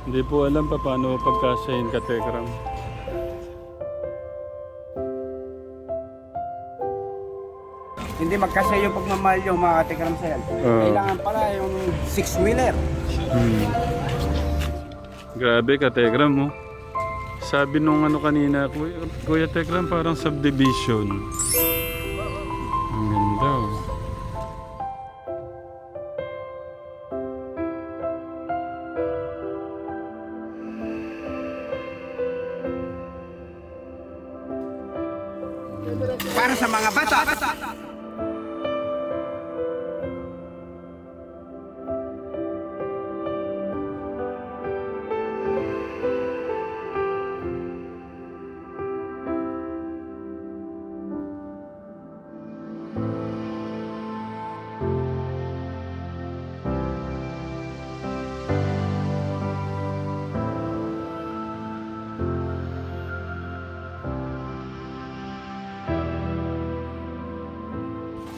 Hindi po alam pa paano pagkasyahin ka, Tekram. Hindi magkasya yung pagmamahal yung mga katikram sa yan. Kailangan pala yung 6-wheeler. Grabe ka, Tekram, mo. Sabi nung ano kanina, Kuya Tekram, parang subdivision. Ang ganda, oh. Para sa mga bata.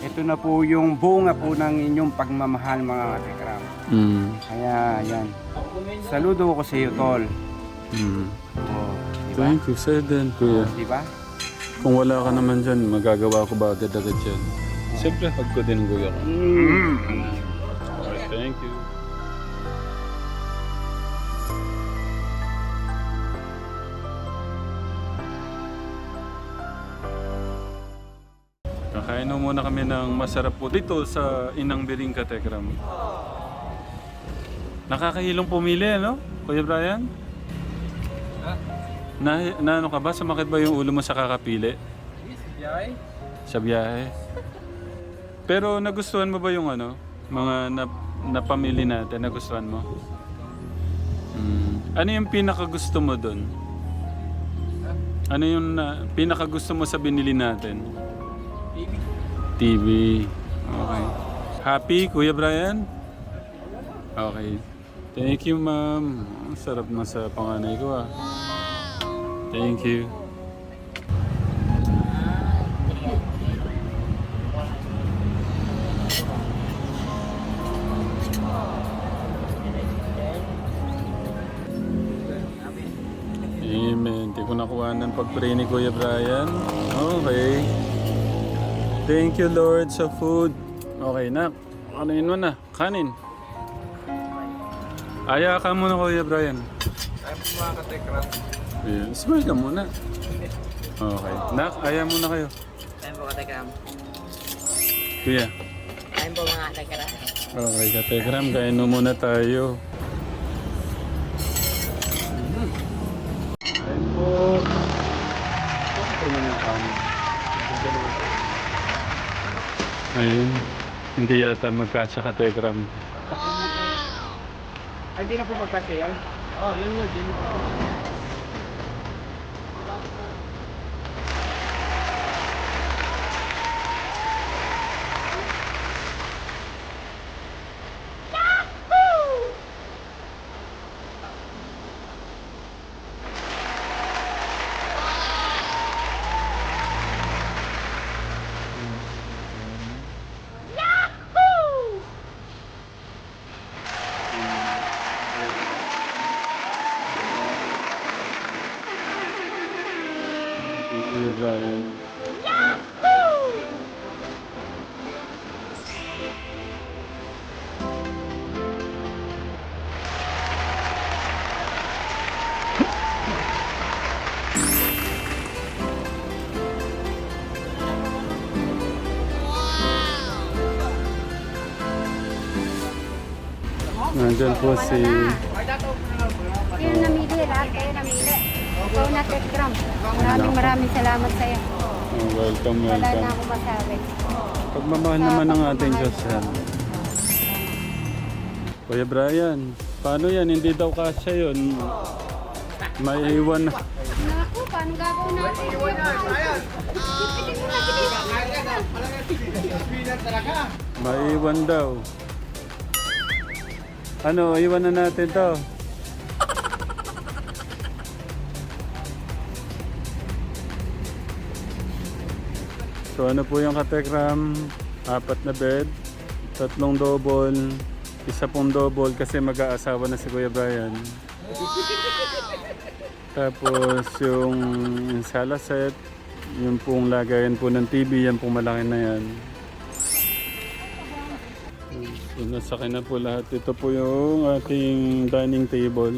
Ito na po yung bunga po ng inyong pagmamahal mga katikram. Kaya yan. Saludo ko sa iyo, Tol. Oh, diba? Thank you, sir, din, Kuya. Diba? Kung wala ka naman dyan, magagawa ko ba agad-agad yan? Siyempre, hug ko din ang Kuya ko. Alright, thank you. Kakain mo muna kami ng masarap po dito sa Inang Biring, Tekram. Nakakahilong pumili, ano? Kuya Brian? Na ano ka ba? Sumakit ba yung ulo mo sa kakapili? Sa biyahe? Pero nagustuhan mo ba yung ano? Mga napamili natin, nagustuhan mo? Ano yung pinakagusto mo dun? Ano yung pinakagusto mo sa binili natin? TV. Okay. Happy, Kuya Brian? Okay. Thank you, ma'am. Ang sarap na sa panganay ko, ah. Thank you. Amen. Di ko nakuha ng pag-pray ni Kuya Brian. Okay. Thank you, Lord, sa food. Okay, nak. Kanin mo na. Kanin. Aya ka muna, Kuya Brian. Ay po mga katikram. Yeah. Smile ka muna. Okay. Nak, aya muna kayo. Kain po katekram. Kuya. Kain po mga katekram. Okay, Katekram. Kain mo muna tayo. Kain po. Ito na yung kanin. Ayun. Hindi yata magkasya, Katekram. Ay, di na po magkasya yan. Yun nga, din. Brian. Nandyan po si... Kayo namili, lahat kayo namili. Ikaw na Tekram. Maraming salamat sa iyo. welcome, Wala na welcome. ako masabi. Pagmamahal naman ng ating Diyos yan. Kuya Brian, paano yan? Hindi daw kasya yun. Maiiwan na. Naku, paano gagawin natin? Maiiwan daw. Ano, iwan na natin to. So ano po yung Katekram? 4 na bed, 3 double, 1 double kasi mag-aasawa na si Kuya Brian. Tapos yung sala set, yung pong lagayan po ng TV, yan pong malaki na yan. So, nasakay na po lahat. Ito po yung ating dining table.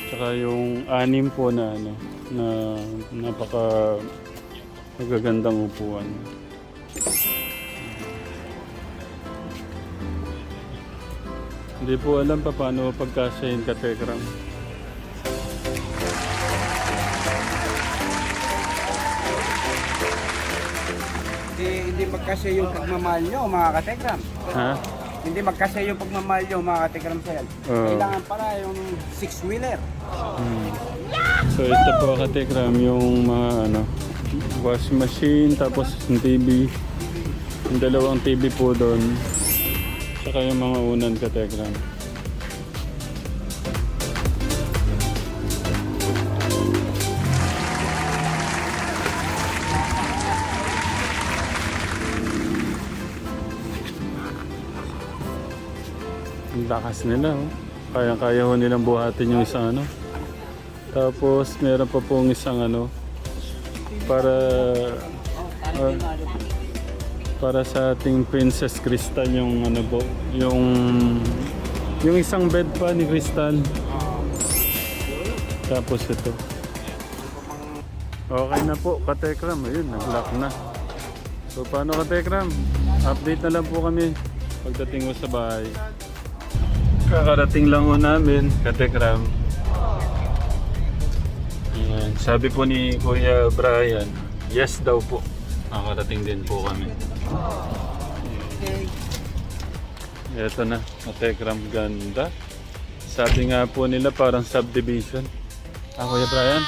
Tsaka yung anim po na ano, na napaka magagandang upuan. Hindi po alam pa paano pagkasyahin ka, Tekram. Hindi magkasya yung pagmamahal nyo, mga katekram. Ha? Hindi magkasya yung pagmamahal nyo, mga katekram sa'yo. Oo. Kailangan para yung six-wheeler. So ito po, Katekram, yung mga ano, washing machine, tapos yung TV. Yung dalawang TV po doon. Tsaka yung mga unan, Katekram. Ang lakas nila, oh. Kaya-kaya ho nilang buhatin yung isang ano. Tapos meron pa pong isang ano para sa ating Princess Crystal yung ano po, yung isang bed pa ni Crystal. Tapos ito. Okay na po, Katekram. Ayun, nag-lock na. So paano, Katekram? Update na lang po kami pagdating mo sa bahay. Kakarating lang ho namin, Katekram. Ayan. Sabi po ni Kuya Brian, yes daw po. Nakarating din po kami. Ito na, Katekram, ganda. Sabi nga po nila parang subdivision. Kuya Brian?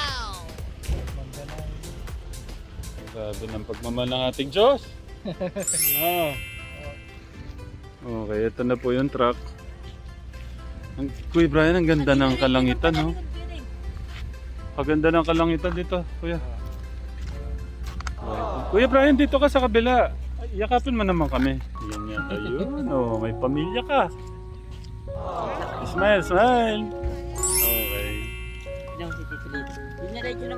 Grabe ng pagmamahal ng ating Diyos. No. Okay, ito na po yung truck. Kuya Brian, ang ganda ng kalangitan, no? Ang ganda ng kalangitan dito, Kuya. Kuya Brian, dito ka sa kabila. Yakapin mo naman kami. Yan yata yun. Oh, may pamilya ka. Smile, smile.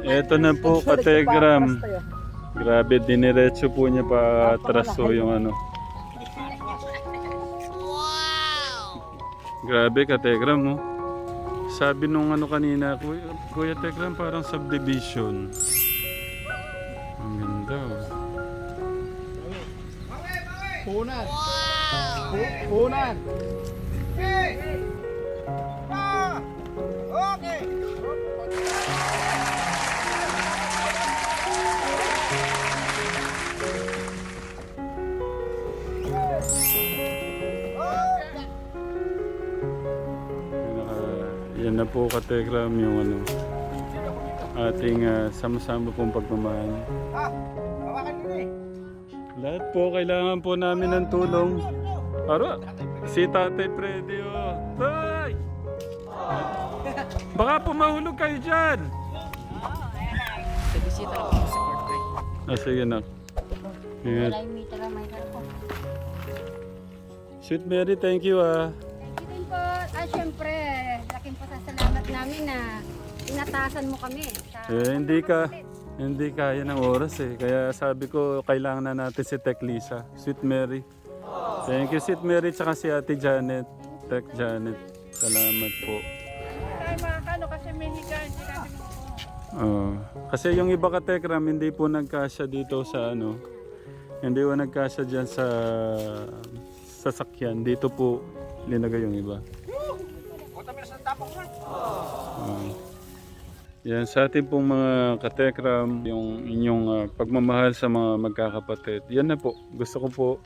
Okay. Ito na po, Katekram. Grabe, diniretso po niya pa atraso yung ano. Grabe, Katekram, no? Sabi nung ano kanina, Kuya Tekram, parang subdivision. Ang ganda, oh. Punan! Punan! Okay! Yan na po, Katekram, yung ano, ating sama-sama pong pagmamahal. Hawakan nyo eh! Lahat po, kailangan po namin ng tulong. Aro, si Tatay Freddy, oh. Tay! Baka po mahulog kayo dyan. Bisita lang ako sa corporate. Sige na. Ingat. Wala yung meter lang, may ko. Sweet Mary, thank you, ah. Thank you din po. Syempre, laking pasasalamat namin na inatasan mo kami. Hindi kaya ng oras eh. Kaya sabi ko, kailangan na natin si Tech Lisa. Sweet Mary. Thank you, Sweet Mary, tsaka si Ate Janet. Tech Janet. Salamat po. Tayo makakano kasi may higaan. Kasi yung iba, Katekram, hindi po nagkasya dito sa ano. Hindi po nagkasya dyan sa sasakyan. Dito po linagay yung iba. Yan sa ating pong mga Katekram, yung inyong pagmamahal sa mga magkakapatid. Yan na po. Gusto ko po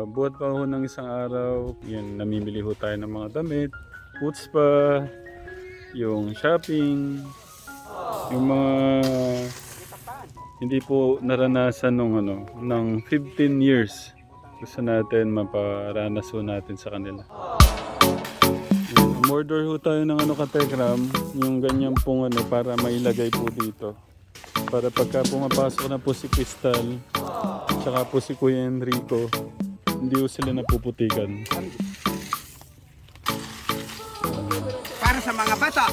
buhat pa ho ng isang araw. Yan, namimili ho tayo ng mga damit, foods pa, yung shopping, yung mga hindi po naranasan ng 15 years. Gusto natin maparanas ho natin sa kanila. Order ho tayo ng Katekram, yung ganyan pong para mailagay po dito. Para pagka pumapasok na po si Crystal, tsaka po si Kuya Enrico, hindi ho sila napuputikan. sa mga bata.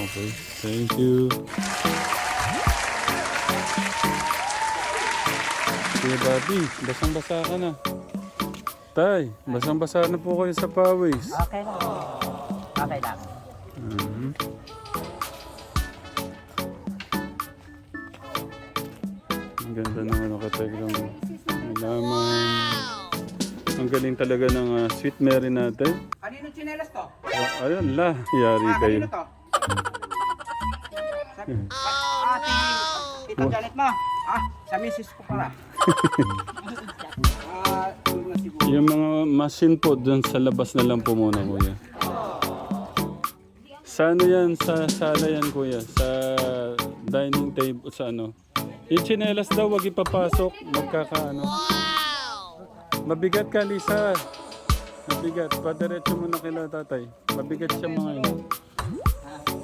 Okay. Thank you. Kuya Bobby, basang-basa ka na. Tay, basang-basa na po kayo sa pawis. Okay lang. Okay lang. Mhm. Ang ganda ng ano Kategram. Malaman. Ang galing talaga ng Sweet Mary natin. Kanino tsinelas to? Ayun la, yari kayo. Kanino to? Ito Janet mo. Sa misis ko pala. Doon na siguro. Yung mga machine po doon sa labas na lang po muna kuya. Sa ano yan? Sa sala yan kuya? Sa dining table sa ano? Yung tsinelas daw wag ipapasok. Magkakaano. Mabigat ka Lisa. Mabigat. Padiretso mo na kila tatay. Mabigat siya mga yun.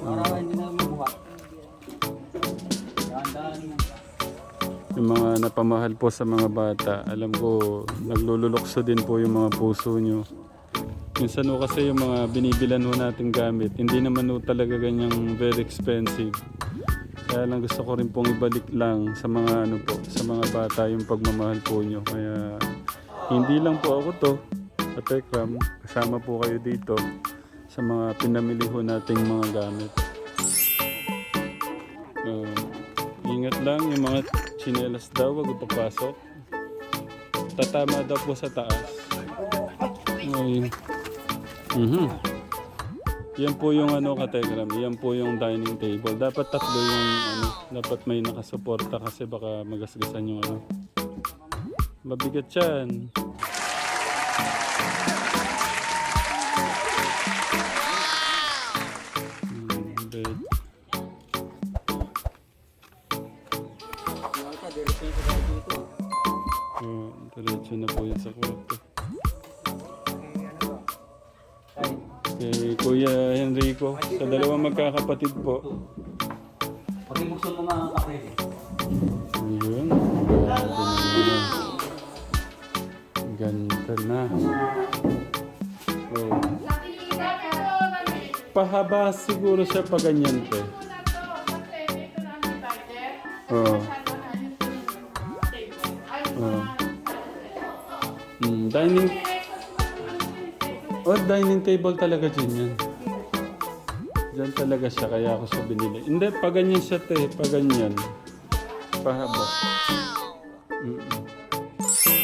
Hindi na mabuhat. Yung mga napamahal po sa mga bata, alam ko, naglululukso din po yung mga puso nyo. Minsan ho kasi yung mga binibilan ho nating gamit, hindi naman ho talaga ganyang very expensive. Kaya lang gusto ko rin pong ibalik lang sa mga ano po, sa mga bata yung pagmamahal po nyo. Kaya hindi lang po ako to, Katekram, kasama po kayo dito sa mga pinamili ho nating mga gamit. Ingat lang yung mga tsinelas daw, wag ipapasok. Tatama daw po sa taas. Ay. Yan po yung ano Kategram, yan po yung dining table. Dapat tatlo yung ano, dapat may nakasuporta kasi baka magasgasan yung ano. Mabigat yan. Bed. Diretso na po yun sa kwarto. Kay Kuya Enrico, sa dalawang magkakapatid po. Pag-ibuksan mo mga kape. Ayun, grabe naman. Ganda na. Oh. Pahaba siguro siya pa ganyan te. Oh. Oh. Dining. Oh, dining table talaga dyan yan. Dyan talaga siya, kaya ako siya binili. Hindi, pa ganyan siya te, pa ganyan. Pahaba.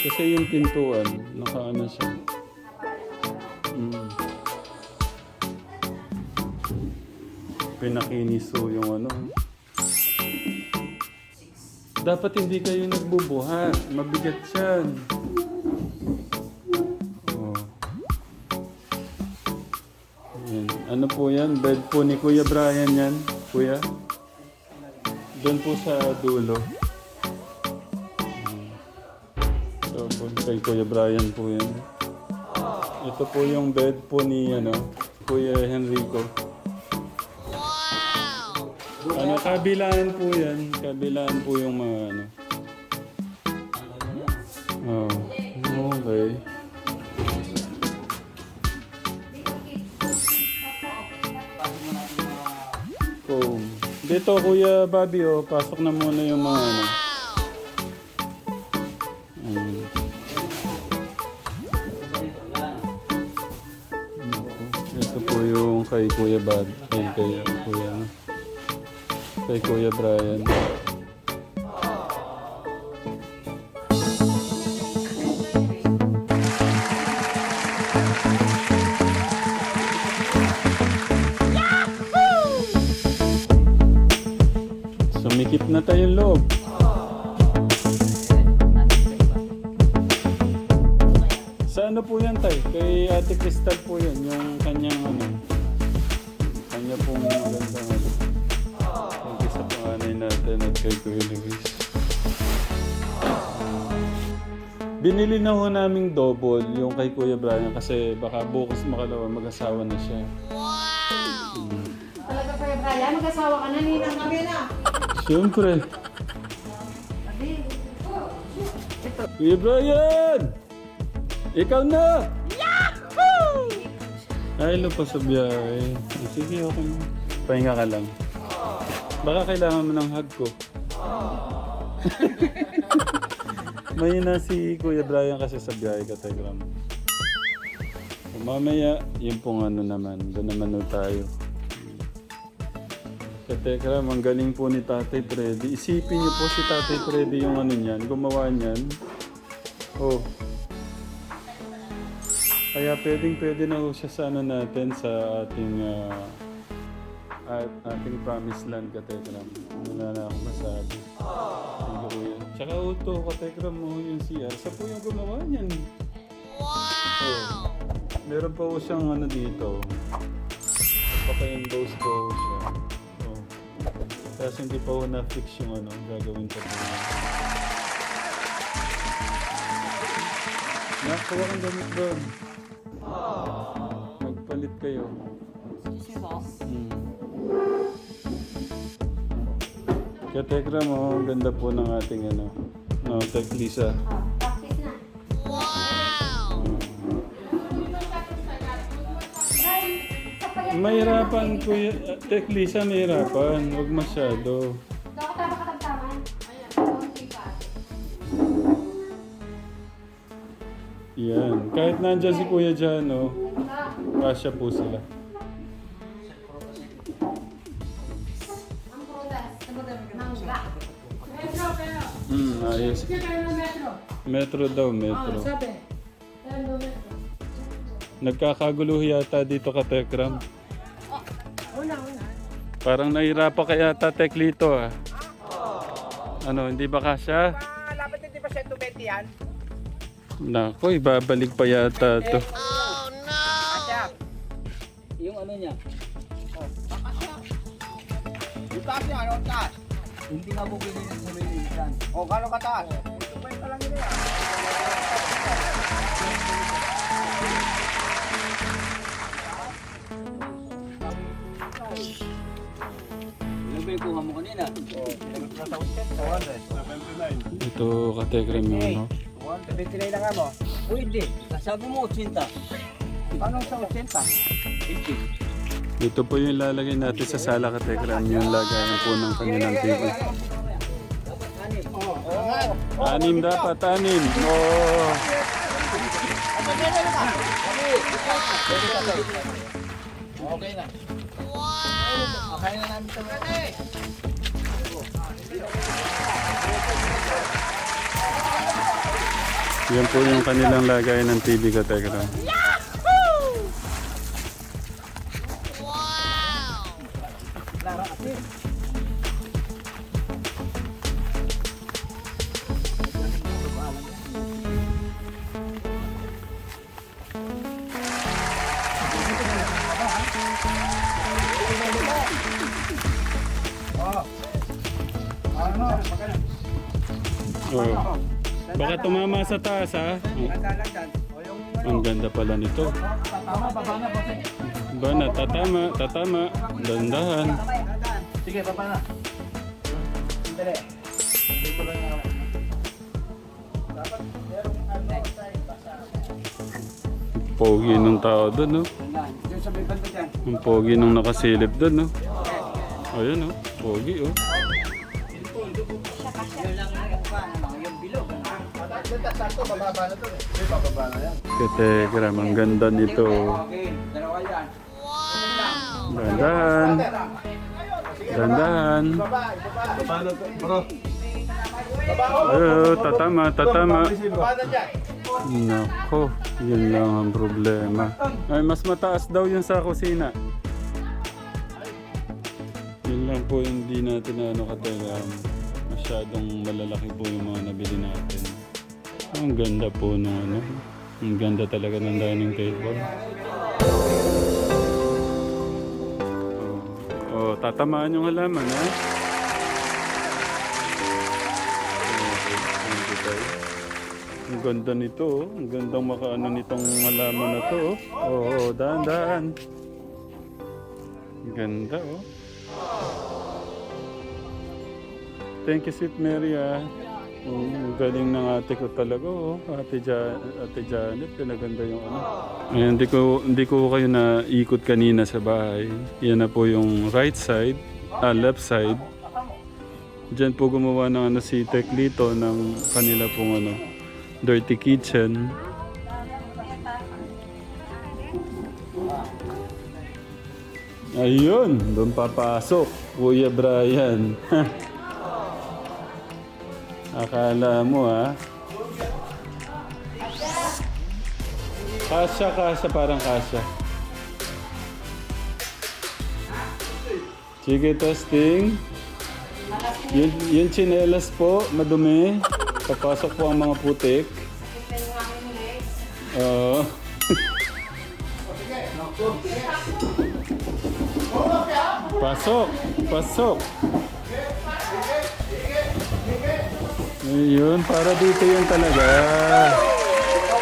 Kasi yung pintuan, nakaano siya. Pinakiniso yung ano. Dapat hindi kayo nagbubuhat. Mabigat yan. Oh. Yan. Ano po yan? Bed po ni Kuya Brian yan. Kuya? Doon po sa dulo. So, kay Kuya Brian po yan. Ito po yung bed po ni ano, Kuya Enrico. Ano, kabilaan po yan. Kabilaan po yung mga ano. Oh, okay. Oh. Dito Kuya Bobby, oh, pasok na muna yung mga ano. Ito po yung kay Kuya Bobby. Kay Kuya Brian. Sumikip na tayong loob. Sa ano po yan tay? Kay Ate Crystal po yan. Yung kanyang ano. Kanya pong magandang ano. Sa panganay natin at kay Kuya Luis. Binili na ho naming double yung kay Kuya Brian kasi baka bukas makalawa mag-asawa na siya. Talaga Kuya Brian, mag-asawa ka na, ninang kami na. Siyempre. Kuya Brian! Ikaw na! Yahoo! Ay, pa sa biyahe. Sige, okay. Pahinga ka lang. Baka kailangan mo ng hug ko. May na si Kuya Brian kasi sa biyahe ka, Telegram. Mamaya, yun pong ano naman. Doon naman na tayo. Katekram, ang galing po ni Tatay Freddy. Isipin niyo po si Tatay Freddy yung ano niyan, gumawa niyan. Oh. Kaya pwede na ho siya sa ano natin sa ating ating promised land, Katekram. Wala na akong masabi. Tsaka ito, Katekram mo yung CR. Sa po yung gumawa niyan. Wow! Oh. Meron pa ho siyang ano dito. Paka-emboss po siya. Oh. Kasi hindi pa ho na-fix yung ano, gagawin sa po. Nakuha kang gamit doon. Magpalit kayo. Kaya Tekram, oh, ang ganda po ng ating ano, no, Tek Lisa. Practice na. Mahirapan Kuya, Tek Lisa, mahirapan. Huwag masyado. Dapat tama katamtaman. Yan. Kahit nandyan si Kuya dyan, oh, kasya po sila. Ang prutas. Mangga. Ayos. Metro daw, metro. Nagkakagulo yata dito ka, Tekram. Parang nahirapan ka yata, Teklito, ah. Ano, hindi ba kasya? Dapat hindi pa 120 yan. Nako, ibabalik pa yata to. Asya. Yung ano niya, Yung taas niya, ano ang taas? hindi nga mo pinili sa Malaysian. O, gano'ng kataas? Tumay pa lang yun yan. Ilan ba yung kuha mo kanina? Ito, ka, Tekram, yung ano. 79 na nga mo. Pwede. Sabi mo 80. Paano sa 80? 80. Ito po yung ilalagay natin sa sala, ka, Tekram, yung lagayan po ng kanilang TV. Anim dapat, anim. Oh. Okay na. Wow! Okay na namin ito. Yan po yung kanilang lagayan ng TV, ka, Tekram. Oh. Baka tumama sa taas, ha? Ang ganda pala nito. Bana, tatama. Dandahan. Sige, papa na. Dali. Dito lang ako. Dapat merong ano Pogi nung tao doon, no? Diyan sa may banda dyan. Ang pogi nung nakasilip doon, no? Ayun, no? Pogi, oh. Sakto, bababa na to. May bababa na yan. Kategram, ang ganda nito. Okay, dalawa yan. Dandahan. Dandahan. Baba na to, bro. Ayun, tatama. Baba na dyan. Nako, yun lang ang problema. Ay, mas mataas daw yun sa kusina. Yun lang po, hindi natin na ano, Kategram. Masyadong malalaki po yung mga nabili natin. Ang ganda po nung ano. Ang ganda talaga ng dining table. Oh, tatamaan yung halaman, ha? Okay, thank you, tayo. Ang ganda nito, oh. Ang gandang makaano nitong halaman na to, oh. Oo, dahan-dahan. Ang ganda, oh. Thank you, Sweet Mary, ah. Ang galing ng ate ko talaga, oh. Ate Janet, pinaganda yung ano. Ayan, hindi ko kayo na ikot kanina sa bahay. Yan na po yung right side, left side. Diyan po gumawa ng ano si Teklito ng kanila pong ano, dirty kitchen. Ayun, doon papasok, Kuya Brian. Akala mo ha? Kasya, parang kasya. Sige, testing. Yung tsinelas po, madumi. Papasok po ang mga putik. Oo. Pasok. Ayun, para dito yan talaga.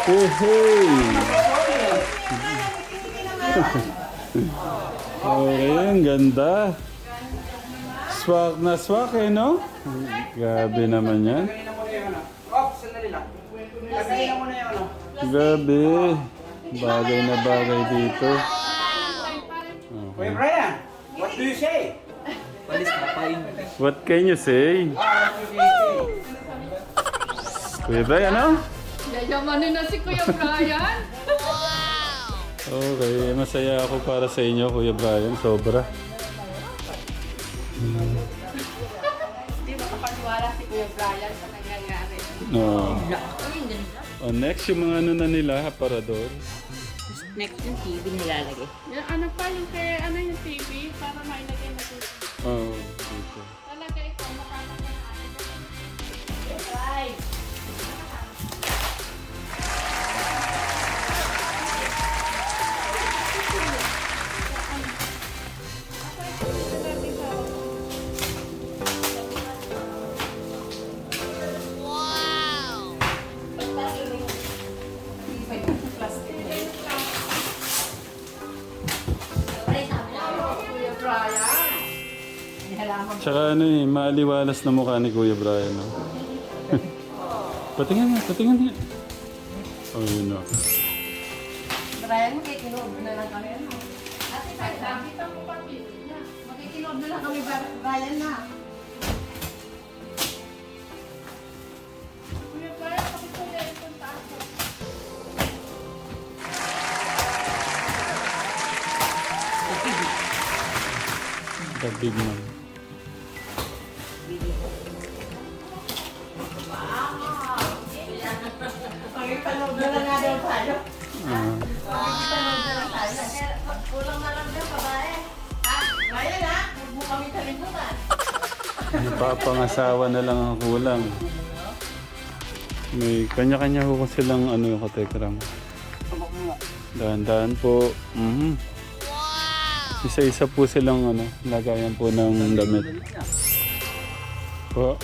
Hey. Okay, ang ganda. Swak na swak eh, no? Grabe naman yan. Grabe. Bagay na bagay dito. Kuya Brian, what do you say? What can you say? Kuya Brian, ano? Yayamanin na si Kuya Brian. Okay, masaya ako para sa inyo, Kuya Brian. Sobra. Hindi makapaniwala si Kuya Brian sa nangyayari. No. Next, yung mga ano na nila, aparador. Next yung TV nilalagay. Yung ano pa, yung kay, ano yung TV, para mailagay na TV. Oh, dito. Talaga ito, makakapag na natin. Right. Kuya Brian. Tsaka ano eh, maaliwalas na mukha ni Kuya Brian. No? Patingin nga. Oh, yun na. Brian, makikinood na lang kami. Ano? Ate, kahit nakita mo pa video niya. Makikinood na lang kami, Brian na. Kuya Brian, pakikuya itong taas mo. Kabig man. Makikinood na lang nga daw tayo. Ah. Makikinood na lang tayo. Kulang na lang daw, babae. Ha? Brian ha? Huwag mo kami kalimutan. Napapangasawa na lang ang kulang. May kanya-kanya ko silang ano yung katekram. Dahan-dahan po. Isa-isa po silang ano, lagayan po ng damit. Po.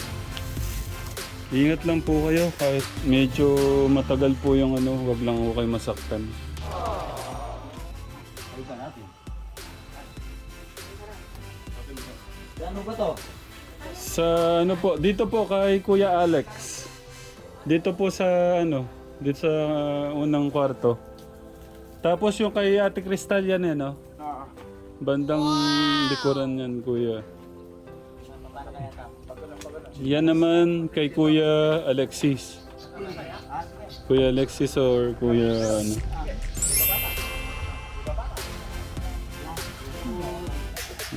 Ingat lang po kayo kahit medyo matagal po yung ano, wag lang po kayo masaktan. Ano ba to? Sa ano po, dito po kay Kuya Alex. Dito po sa ano, dito sa unang kwarto. Tapos yung kay Ate Cristal yan no? Bandang likuran yan, Kuya. Yan naman kay Kuya Alexis. Kuya Alexis or Kuya ano.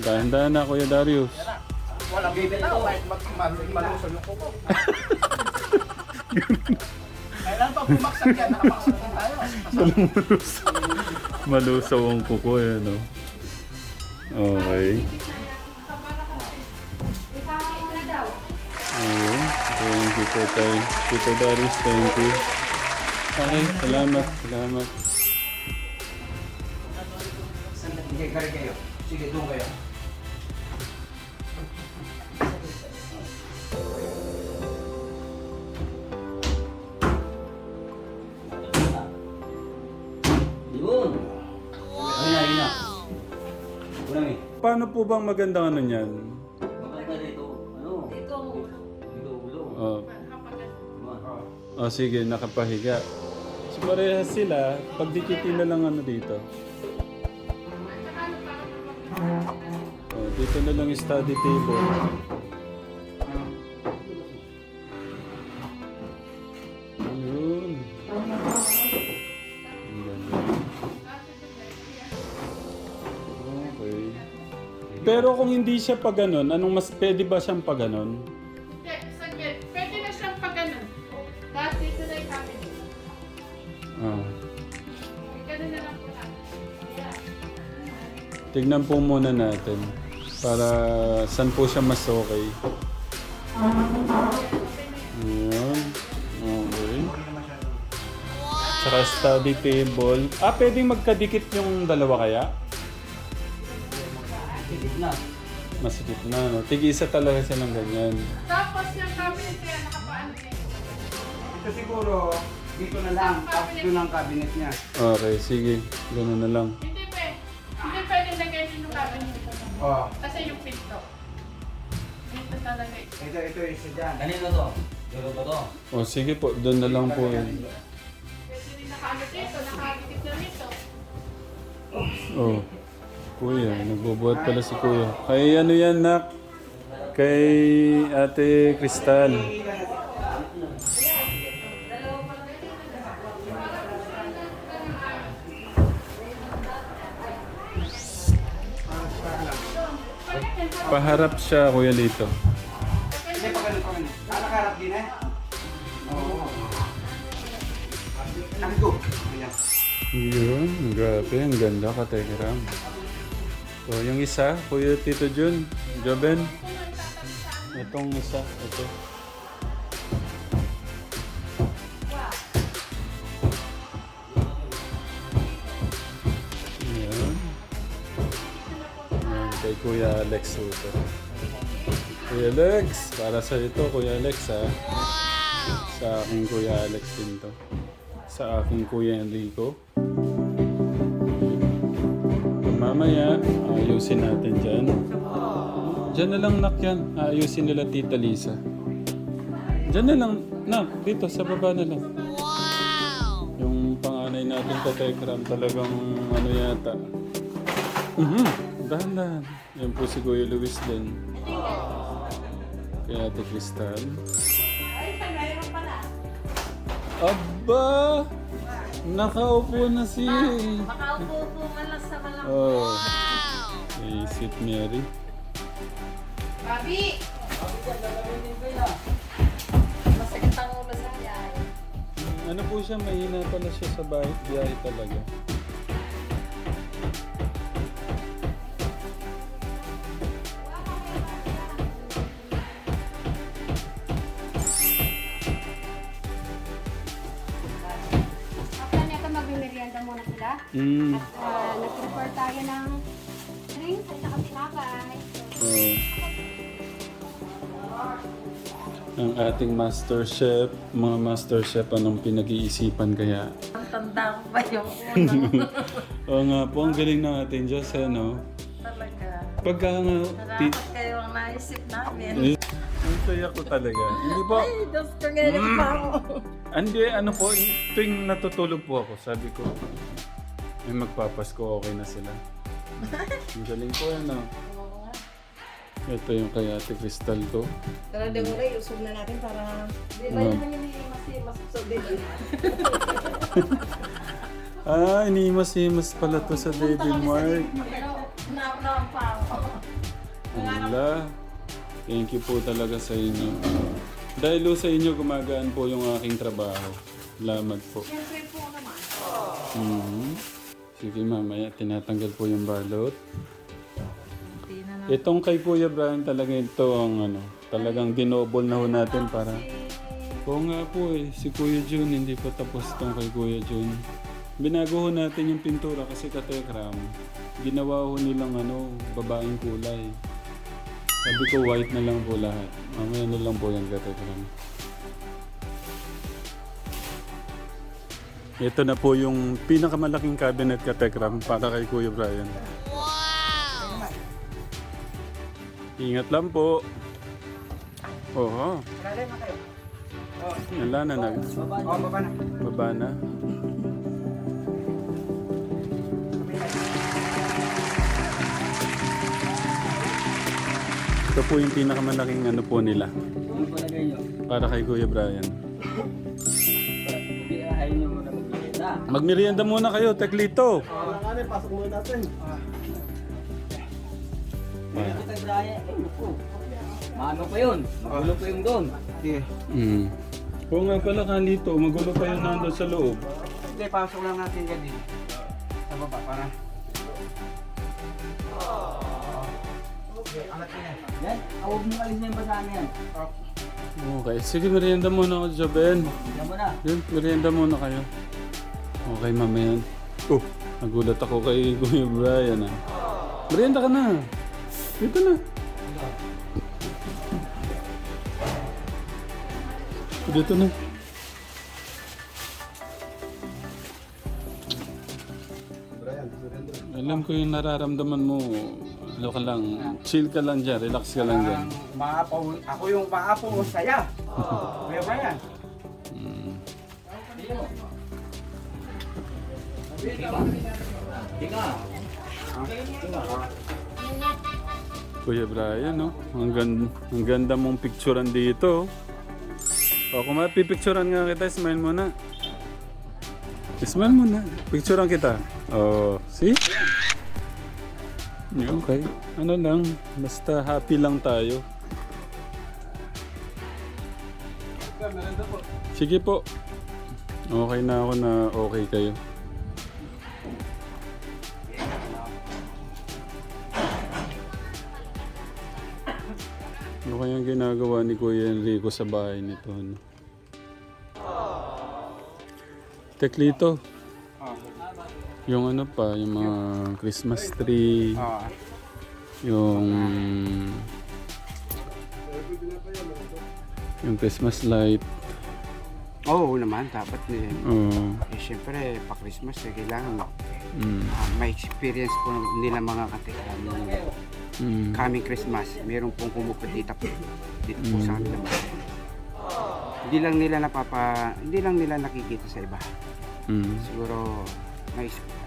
Dahan-dahan na, Kuya Darius. Walang bibitaw, kahit malusog yung kuko. Kailan pa bumaksak yan, nakapaksak din tayo. Malusaw ang kuko eh, no? Okay. Ayun. Thank you po tayo. Tito Darius, thank you. Okay, salamat. Sige, kari kayo. Sige, doon kayo. Yun. Ayun na. Unang eh. Paano po bang magandang ano niyan? Maganda dito. Ano? Ito ang ulo. Dito ulo. Oh. O sige, nakapahiga. So parehas sila, pagdikitin na lang ano dito. O, dito na lang yung study table. Ayun. Ang ganda. Okay. Pero kung hindi siya pa ganun, anong mas pwede ba siyang pa ganun? Hindi, saglit. Pwede na siyang pag ganun. Tapos dito na yung cabinet. Ah. Ganun na lang po natin. Tignan po muna natin para saan po siya mas okay. Ayan. Okay. Tsaka study table. Ah, pwedeng magkadikit yung dalawa kaya? Tigit na. Masikip na, no? Tig-isa talaga siya ng ganyan. Tapos yung cabinet kaya nakapaano na ito. Ito siguro, dito na lang, tapos doon ang cabinet niya. Okay, sige. Ganun na lang. Hindi pwede. Hindi pwede lagay din yung cabinet ito. Oh, Kasi yung pinto. Dito talaga ito. ito isa dyan. Kanino to? Duro ba to? O sige po, doon na lang po yun. Pwede rin nakaano dito, nakakikip na nito. Oh. Kuya, nagbubuhat pala si Kuya. Kay ano yan, Nak? Kay Ate Crystal. Paharap siya, Kuya Lito. Hindi pa ganun, pa ganun. Nakaharap din eh. Oo. Ang go. Ayan. Yun, grabe, ang ganda ka, Tegram. So, yung isa, Kuya Tito Jun, Joben. Itong isa, ito. Ayan. Ayan, kay Kuya Alex ito. Kuya Alex, para sa ito, Kuya Alex ha. Sa aking Kuya Alex din to. Sa aking Kuya Enrico. Mamaya, ayusin natin dyan. Dyan na lang, Nak, yan. Ayusin nila Tita Lisa. Dyan na lang, Nak. Dito, sa baba na lang. Yung panganay natin sa Tekram, talagang ano yata. Dahan-dahan. Yan po si Kuya Luis din. Kaya Ate Crystal. Aba! Nakaupo na si... Makaupo po man lang sa malang. Oh. Hey, Sweet Mary. Babi! Masakit ang ulo sa biyahe. Ano po siya, mahina pala siya sa biyahe talaga. After nito, magmimerienda muna sila. Mm. At nag-prepare tayo ng drinks at saka tinapay. Oh. Ang ating master chef, mga master chef, anong pinag-iisipan kaya? Ang tanda ko pa yung uno. Oo nga po, ang galing ng ating Diyos, no? Talaga. Pagka nga, Salamat kayo ang naisip namin. ang saya ko talaga. Hindi po, Ay, Diyos ko ngayon pa ako. hindi, ano po, tuwing natutulog po ako, sabi ko, ay magpapasko, okay na sila. Ang galing po yan, no? Ito yung kay Ate Crystal ko. Tara, di mo rin, usog na natin para... Di ba Oh. yun yung masusog din? Ah, inihimas-himas pala to sa Baby Mark. Naam pa ako. Wala. Thank you po talaga sa inyo. Dahil sa inyo gumagaan po yung aking trabaho. Salamat po. Siyempre po naman. Sige, mamaya tinatanggal po yung balot. Hindi na Itong kay Kuya Brian talaga ito ang ano, talagang dinobol na ho natin para... Oo nga po eh, si Kuya Jun, hindi pa tapos itong kay Kuya Jun. Binago ho natin yung pintura kasi katekram. Ginawa ho nilang ano, babaeng kulay. Sabi ko white na lang po lahat. Mamaya na lang po yan katekram. Ito na po yung pinakamalaking cabinet katekram para kay Kuya Brian. Ingat lang po. Oho. Wala na, Baba na. baba na. Ito po yung pinakamalaking ano po nila. Ano palagay nyo? Para kay Kuya Brian. Hindi ayaw nyo muna magbigay. Magmerienda muna kayo, Teklito. Pasok muna natin. Hindi kita Brian. Eh, naku. Maano pa yun? Magulo pa yung doon. Sige. Oo nga pala, Kalito. Magulo pa yun nandun sa loob. Hindi, pasok lang natin yan din. Sa baba, para. Yan, huwag mo alis na yung basahan yan. Okay, sige, merienda muna ako, Joben. Yan mo na. Yun, merienda muna kayo. Okay, mamaya. Oh, nagulat ako kay Kuya Brian ah. Merienda ka na. Dito na. Dito na. Alam ko yung nararamdaman mo. Ano ka lang, chill ka lang dyan, relax ka lang dyan. Maapaw, ako yung maapaw o saya. Kuya Brian. Tika. Kuya Brian, no? Ang ganda mong picturean dito. O, kung mapipicturean nga kita, smile mo na. Smile mo na. Picturean kita. Oh, see? Okay. Ano lang, basta happy lang tayo. Sige po. Okay na ako na okay kayo. Ano kayang ginagawa ni Kuya Enrico sa bahay nito? Ano? Teklito. Yung ano pa, yung mga Christmas tree, yung Christmas light. Oo naman, dapat din. Oh. Eh, siyempre, pa-Christmas, kailangan Mm. may experience po nila mga katikram. Mm. Coming Christmas, meron pong pumupunta po dito po sa amin naman. Hindi lang nila nakikita sa iba. Mm. Siguro,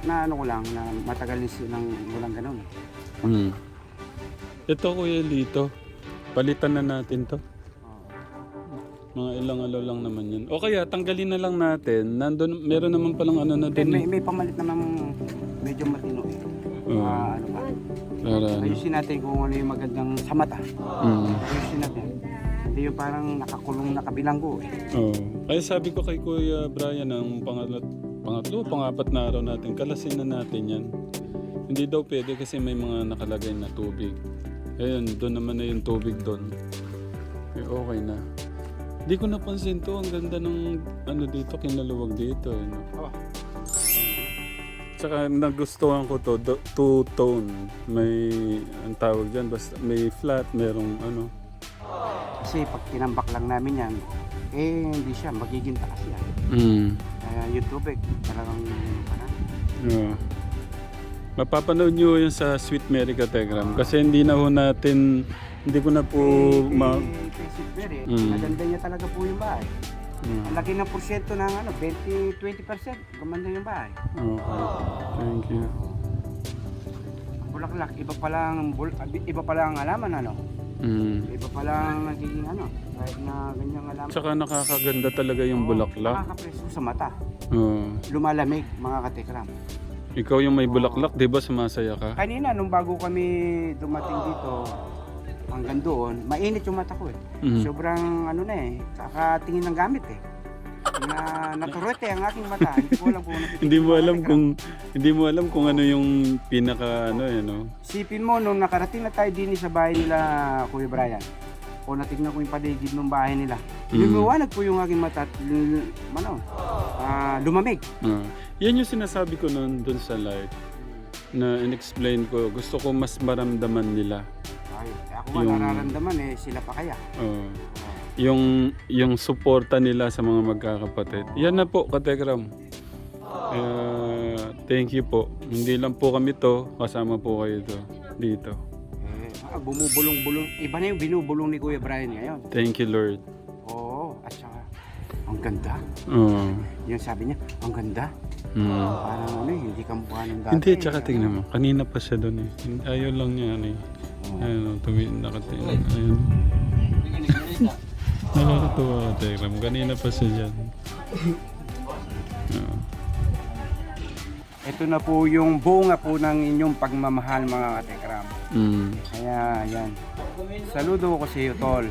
na ano ko lang, na matagal din silang walang ganun. Mm. Ito Kuya Lito, palitan na natin to. Mga ilang alo lang naman yun. O kaya tanggalin na lang natin. Nandun, meron naman palang ano na Then, din. may pamalit naman medyo matino eh. Oo. Ano ba? Para ano. Ayusin natin kung ano yung magandang sa mata. Mm. Ayusin natin. Hindi yung parang nakakulong na kabilanggo eh. Oo. Kaya sabi ko kay Kuya Brian, ang pangapat na araw natin, kalasin na natin yan. Hindi daw pwede kasi may mga nakalagay na tubig. Ayun, doon naman na yung tubig doon. Eh, okay na. Hindi ko napansin to, ang ganda ng ano dito, kinaluwag dito. Eh, no? Tsaka nagustuhan ko to, two-tone. May, ang tawag dyan, basta may flat, merong ano. Kasi pag tinambak lang namin yan, eh hindi siya, magiging taas yan. Mm. Kaya yung tubig, talagang parang Yeah. Mapapanood nyo yun sa Sweet Mary Kategram kasi hindi na ho natin, hindi ko na po maganda niya talaga po yung bahay. Ang laki ng porsyento ng 20%, gumanda yung bahay. Okay. Thank you. Bulaklak, iba pa lang ang alaman Iba pa lang nagiging kahit na ganyang alaman. Tsaka nakakaganda talaga yung bulaklak. Nakakapreso sa mata. Lumalamig mga katekram. Ikaw yung may bulaklak, di ba sumasaya ka? Kanina, nung bago kami dumating dito, hanggang doon, mainit yung mata ko Sobrang kakatingin ng gamit Naturete ang aking mata. Hindi ko alam kung hindi mo alam kung ano yung pinaka Sipin mo nung nakarating na tayo din sa bahay nila Kuya Brian. O natignan ko yung paligid ng bahay nila. Lumiwanag po yung aking mata at lumamig. Yan yung sinasabi ko noon dun sa live na in-explain ko. Gusto ko mas maramdaman nila. Ay, ako nararamdaman sila pa kaya. Yung suporta nila sa mga magkakapatid. Yan na po, Katekram. Thank you po. Hindi lang po kami to, kasama po kayo dito. Bumubulong-bulong. Iba na yung binubulong ni Kuya Brian ngayon. Thank you, Lord. Oo, at saka ang ganda. Oo. Yung sabi niya, ang ganda. Parang ano eh, hindi ka mukha ng dati. Hindi, tsaka tingnan mo. Kanina pa siya doon eh. Ayaw lang niya ano eh. Ayun, nakatingin. Ayun. Nakakatuwa ka, Tekram. Kanina pa siya dyan. Oo. Ito na po yung bunga po ng inyong pagmamahal mga katekram. Kaya yan. Saludo ko sa iyo, Tol.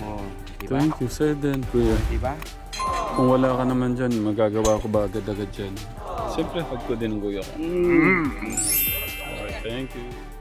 Oh, diba? Thank you, Seden, Kuya. Diba? Kung wala ka naman dyan, magagawa ko ba agad-agad dyan? Siyempre, hug ko din ang kuya ko. Alright, thank you.